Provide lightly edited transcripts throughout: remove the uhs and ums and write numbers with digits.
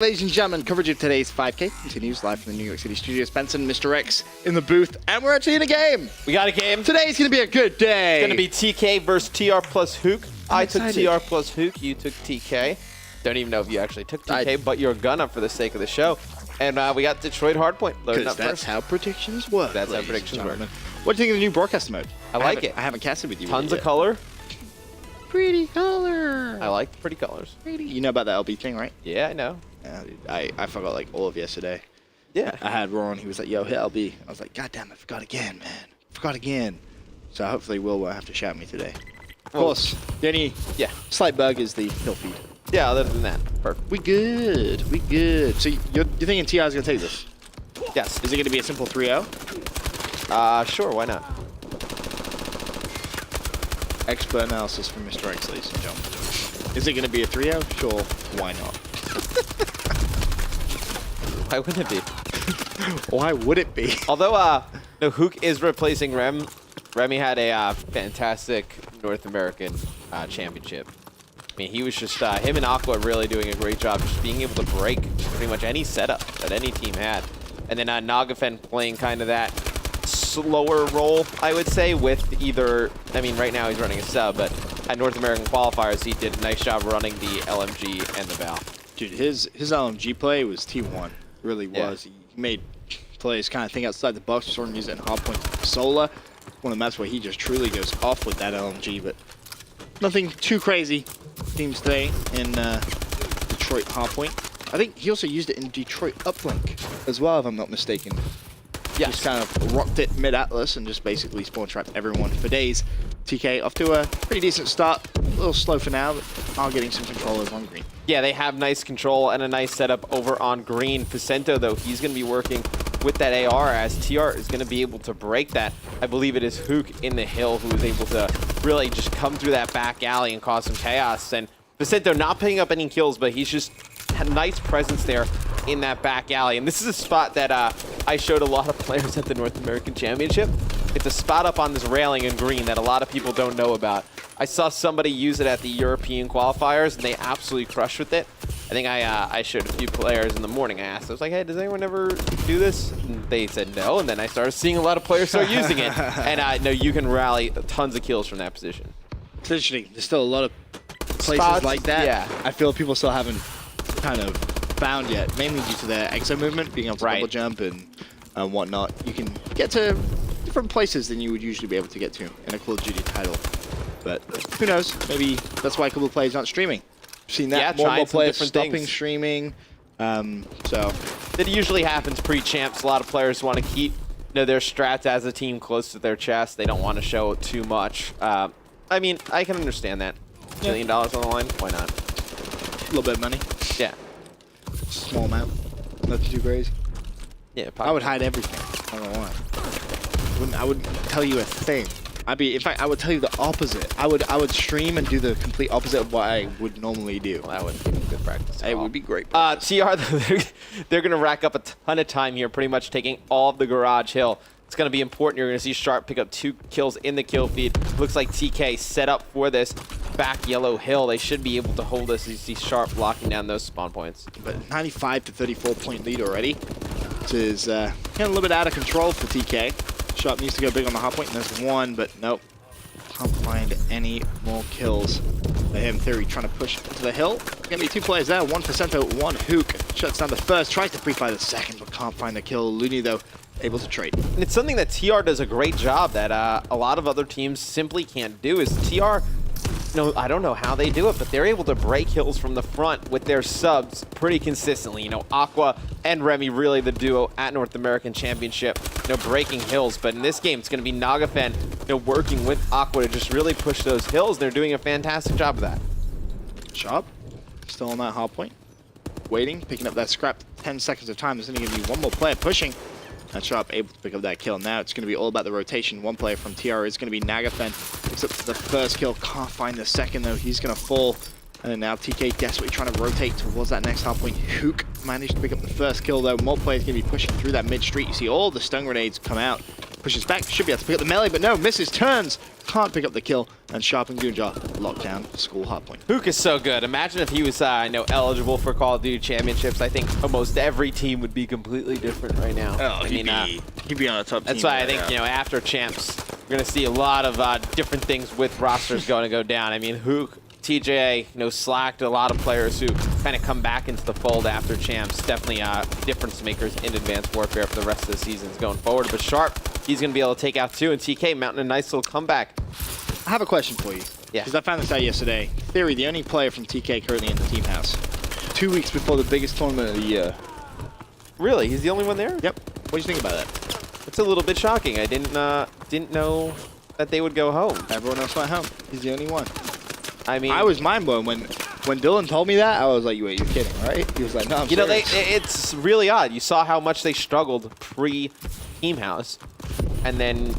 Ladies and gentlemen, coverage of today's 5K continues live from the New York City studios. Benson, Mr. X in the booth, and we're actually in a game. We got a game. Today's going to be a good day. It's going to be TK versus TR plus Hook. I took TR plus Hook. You took TK. Don't even know if you actually took TK, but you're gonna for the sake of the show. And we got Detroit Hardpoint loading up that's first. how predictions work. That's how predictions work. What do you think of the new broadcast mode? I like it. I haven't casted with you. Tons of color. Pretty color. I like the pretty colors. Pretty. You know about the LB thing, right? Yeah, I know. Yeah, I forgot like all of yesterday. Yeah. I had Ron. He was like, "Yo, hit LB." I was like, "God damn, I forgot again, man. Forgot again." So hopefully Will won't have to shout me today. Of course, the only slight bug is the kill feed. Yeah, other than that, perfect. We good. We good. So you're thinking TI is going to take this? Yes. Is it going to be a simple 3-0? Sure, why not? Expert analysis from Mr. X, ladies and gentlemen. Is it going to be a 3-0? Sure. Why not? Why wouldn't it be? Why would it be? Although, no, Hook is replacing Rem. Remy had a fantastic North American championship. I mean, he was just, him and Aqua really doing a great job just being able to break pretty much any setup that any team had. And then Nagafen playing kind of that slower role, I would say, with either, I mean, right now he's running a sub, but at North American qualifiers, he did a nice job running the LMG and the Val. Dude, his LMG play was T1. Really was. He made plays kind of think outside the box, sort of using hardpoint Solar. One of the maps where he just truly goes off with that LMG, but nothing too crazy teams today in Detroit hardpoint. I think he also used it in Detroit uplink as well, if I'm not mistaken. Yeah, just kind of rocked it mid-Atlas and just basically spawn trapped everyone for days. TK off to a pretty decent start. A little slow for now, but are getting some control over on green. Yeah, they have nice control and a nice setup over on green. Pacento, though, he's going to be working with that AR as TR is going to be able to break that. I believe it is Hook in the hill who is able to really just come through that back alley and cause some chaos. And Pacento not picking up any kills, but he's just had a nice presence there in that back alley. And this is a spot that I showed a lot of players at the North American Championship. It's a spot up on this railing in green that a lot of people don't know about. I saw somebody use it at the European qualifiers, and they absolutely crushed with it. I think I showed a few players in the morning. I asked, I was like, hey, does anyone ever do this? And they said no, and then I started seeing a lot of players start using it. And I know you can rally tons of kills from that position. It's interesting. There's still a lot of places spots like that. Yeah. I feel people still haven't kind of found yet, mainly due to their exo movement, being able to double jump and whatnot. You can get to different places than you would usually be able to get to in a Call of Duty title. But who knows? Maybe that's why a couple of players aren't streaming. I've seen that. More and more players stopping streaming. So it usually happens pre-champs. A lot of players want to keep their strats as a team close to their chest. They don't want to show too much. I mean, I can understand that. $1 million on the line, why not? A little bit of money. Yeah. Small amount. Nothing too crazy. Yeah. I would hide everything. I don't know why. I wouldn't tell you a thing. In fact, I would tell you the opposite. I would stream and do the complete opposite of what I would normally do. Well, that wouldn't be good practice. It would be great practice. TR, they're going to rack up a ton of time here, pretty much taking all of the garage hill. It's going to be important. You're going to see Sharp pick up 2 kills in the kill feed. Looks like TK set up for this back yellow hill. They should be able to hold this. You see Sharp locking down those spawn points. But 95 to 34 point lead already. This is getting a little bit out of control for TK. Sharp needs to go big on the hard point, and there's one, but nope. Can't find any more kills for him. Theory trying to push into the hill. Gonna be 2 players there, 1 Pacento, 1 Hook. Shuts down the first, tries to pre-fire the second, but can't find the kill. Looney, though, able to trade. And it's something that TR does a great job that a lot of other teams simply can't do is TR, I don't know how they do it, but they're able to break hills from the front with their subs pretty consistently. Aqua and Remy really the duo at North American Championship, breaking hills. But in this game, it's going to be Nagafen, working with Aqua to just really push those hills. They're doing a fantastic job of that. Sharp, still on that hard point. Waiting, picking up that scrap. 10 seconds of time. There's only going to be one more player pushing. And Sharp able to pick up that kill. Now it's going to be all about the rotation. One player from TR is going to be Nagafen. Picks up the first kill. Can't find the second, though. He's going to fall. And then now TK desperately trying to rotate towards that next hard point. Hook managed to pick up the first kill, though. More players going to be pushing through that mid-street. You see all the stun grenades come out. Pushes back. Should be able to pick up the melee, but no. Misses. Turns. Can't pick up the kill. and Sharp and Goonjar lock down school hardpoint. Hook is so good. Imagine if he was, eligible for Call of Duty Championships. I think almost every team would be completely different right now. Oh, he'd be on a top team. That's why I think, after Champs, we're going to see a lot of different things with rosters going to go down. I mean, Hook, TJ, slacked a lot of players who kind of come back into the fold after Champs. Definitely difference makers in Advanced Warfare for the rest of the seasons going forward. But Sharp, he's going to be able to take out 2, and TK mounting a nice little comeback. I have a question for you. Yeah. Because I found this out yesterday. Theory, the only player from TK currently in the team house. 2 weeks before the biggest tournament of the year. Really? He's the only one there? Yep. What do you think about that? It's a little bit shocking. I didn't know that they would go home. Everyone else went home. He's the only one. I mean, I was mind blown when Dylan told me that. I was like, "Wait, you're kidding, right?" He was like, "No, I'm serious." It's really odd. You saw how much they struggled pre-team house, and then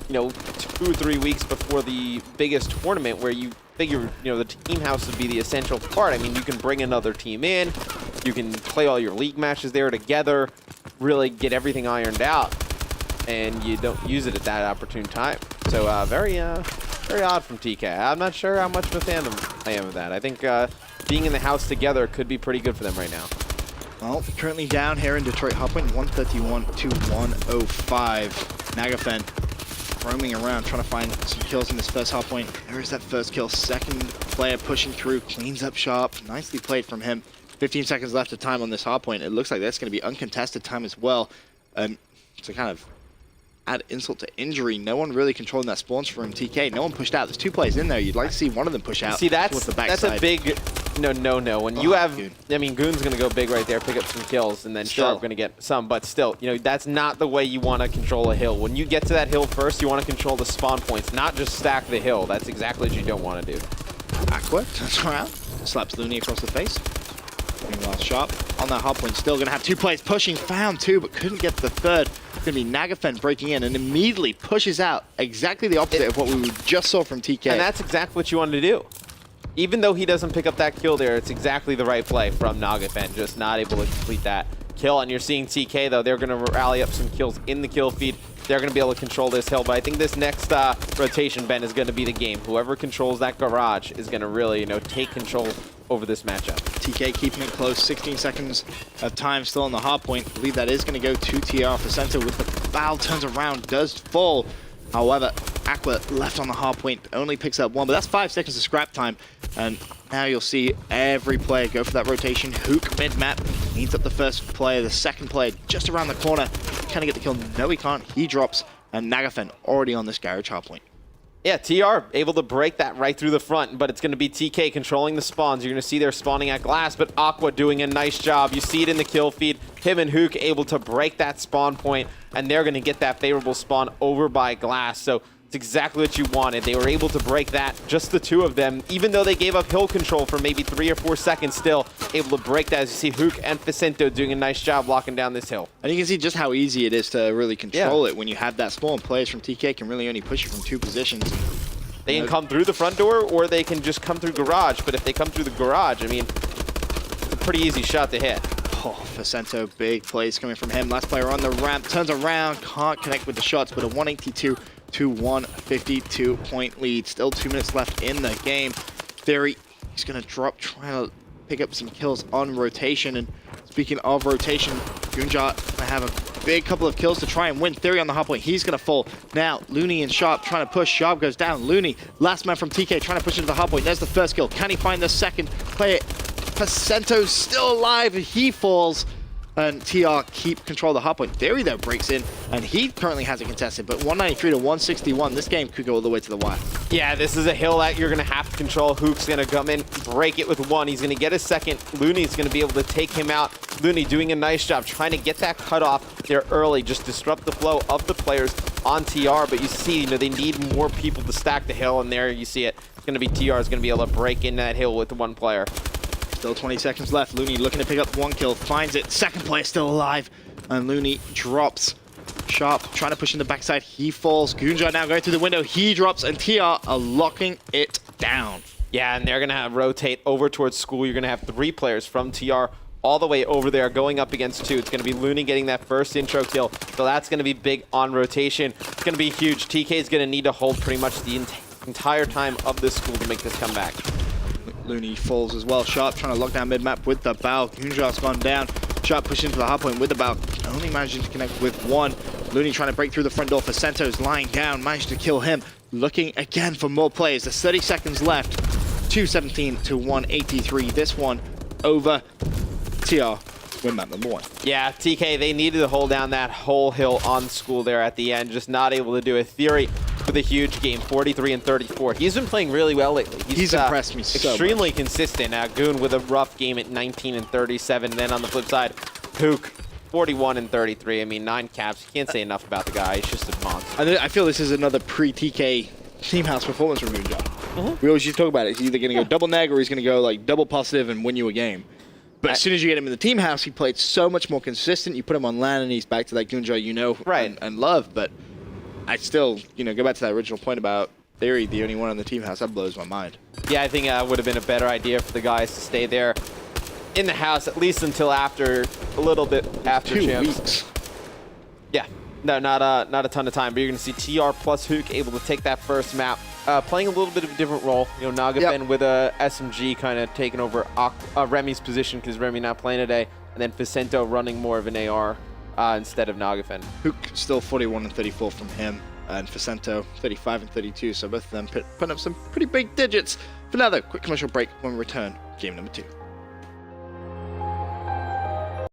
2 or 3 weeks before the biggest tournament, where you figure the team house would be the essential part. I mean, you can bring another team in, you can play all your league matches there together, really get everything ironed out, and you don't use it at that opportune time. So very odd from TK. I'm not sure how much of a fan I am of that. I think being in the house together could be pretty good for them right now. Well, currently down here in Detroit, Hopwin 131 to 105. Nagafen roaming around, trying to find some kills in this first hardpoint. There is that first kill. Second player pushing through, cleans up Sharp. Nicely played from him. 15 seconds left of time on this hardpoint. It looks like that's going to be uncontested time as well. And to kind of add insult to injury, no one really controlling that spawns from TK. No one pushed out. There's 2 players in there. You'd like to see one of them push out. See, that's a big no. When you have, Goon. I mean, Goon's going to go big right there, pick up some kills, and then Sharp going to get some. But still, that's not the way you want to control a hill. When you get to that hill first, you want to control the spawn points, not just stack the hill. That's exactly what you don't want to do. Aqua turns around, slaps Looney across the face. Meanwhile, Sharp on that hardpoint, still going to have 2 players pushing. Found 2, but couldn't get the third. It's going to be Nagafen breaking in and immediately pushes out exactly the opposite of what we just saw from TK. And that's exactly what you wanted to do. Even though he doesn't pick up that kill there, it's exactly the right play from Nagafen, just not able to complete that kill. And you're seeing TK, though, they're going to rally up some kills in the kill feed. They're going to be able to control this hill. But I think this next rotation, Ben, is going to be the game. Whoever controls that garage is going to really, take control over this matchup. TK keeping it close. 16 seconds of time still on the hard point. I believe that is going to go to TR for center with the foul. Turns around, does fall. However, Aqua left on the hard point, only picks up 1, but that's 5 seconds of scrap time. And now you'll see every player go for that rotation. Hook mid-map needs up the first player, the second player just around the corner. Can he get the kill? No, he can't. He drops, and Nagafen already on this garage hard point. Yeah, TR able to break that right through the front, but it's going to be TK controlling the spawns. You're going to see they're spawning at glass, but Aqua doing a nice job. You see it in the kill feed. Him and Hook able to break that spawn point, and they're going to get that favorable spawn over by glass. So it's exactly what you wanted. They were able to break that, just the 2 of them, even though they gave up hill control for maybe 3 or 4 seconds, still able to break that. As you see Hook and Facento doing a nice job locking down this hill. And you can see just how easy it is to really control it when you have that spawn. Players from TK can really only push it from 2 positions. They can come through the front door, or they can just come through garage. But if they come through the garage, I mean, it's a pretty easy shot to hit. Oh, Facento, big plays coming from him. Last player on the ramp, turns around, can't connect with the shots, but a 182 to 152 point lead. Still 2 minutes left in the game. Theory, he's going to drop, trying to pick up some kills on rotation. And speaking of rotation, Goonjar going to have a big couple of kills to try and win. Theory on the hot point, he's going to fall. Now, Looney and Sharp trying to push. Sharp goes down. Looney, last man from TK, trying to push into the hot point. There's the first kill. Can he find the second? Play it. Pacento's still alive. He falls. And TR keep control of the hard point. Theory, though, breaks in, and he currently has it contested, but 193 to 161. This game could go all the way to the wire. Yeah, this is a hill that you're going to have to control. Hook's going to come in, break it with 1. He's going to get a second. Looney's going to be able to take him out. Looney doing a nice job trying to get that cutoff there early, just disrupt the flow of the players on TR. But you see, they need more people to stack the hill, and there you see it. It's going to be TR is going to be able to break in that hill with 1 player. Still 20 seconds left. Looney looking to pick up 1 kill, finds it. Second player still alive, and Looney drops. Sharp trying to push in the backside. He falls. Goonjar now going through the window. He drops, and TR are locking it down. Yeah, and they're going to rotate over towards school. You're going to have 3 players from TR all the way over there going up against 2. It's going to be Looney getting that first intro kill, so that's going to be big on rotation. It's going to be huge. TK is going to need to hold pretty much the entire time of this school to make this comeback. Looney falls as well. Sharp trying to lock down mid-map with the bow. Goonjar's gone down. Sharp pushing into the hard point with the bow. Only managing to connect with one. Looney trying to break through the front door. Facento's lying down. Managed to kill him. Looking again for more players. There's 30 seconds left. 217 to 183. This one over TR. Win map number 1. Yeah, TK, they needed to hold down that whole hill on school there at the end. Just not able to do it. Theory with a huge game, 43 and 34. He's been playing really well lately. He's impressed me so extremely much. consistent. Goon with a rough game at 19 and 37. And then on the flip side, Hook, 41 and 33. I mean, 9 caps. You can't say enough about the guy. He's just a monster. I feel this is another pre-TK Team House performance review job. We always used to talk about it. He's either going to go double neg or he's going to go like double positive and win you a game. But as soon as you get him in the Team House, he played so much more consistent. You put him on LAN and he's back to that Goonjar you know and love. But I still, go back to that original point about Theory, the only one on the Team House. That blows my mind. Yeah, I think it would have been a better idea for the guys to stay there in the house, at least until after, a little bit after 2 champs. weeks. Yeah, no, not a ton of time, but you're going to see TR plus Hook able to take that first map. Playing a little bit of a different role. Nagafen with a SMG kind of taking over Remy's position because Remy not playing today. And then Facento running more of an AR instead of Nagafen. Hook still 41 and 34 from him. And Facento 35 and 32. So both of them putting up some pretty big digits. For now, though, quick commercial break when we return. Game number 2.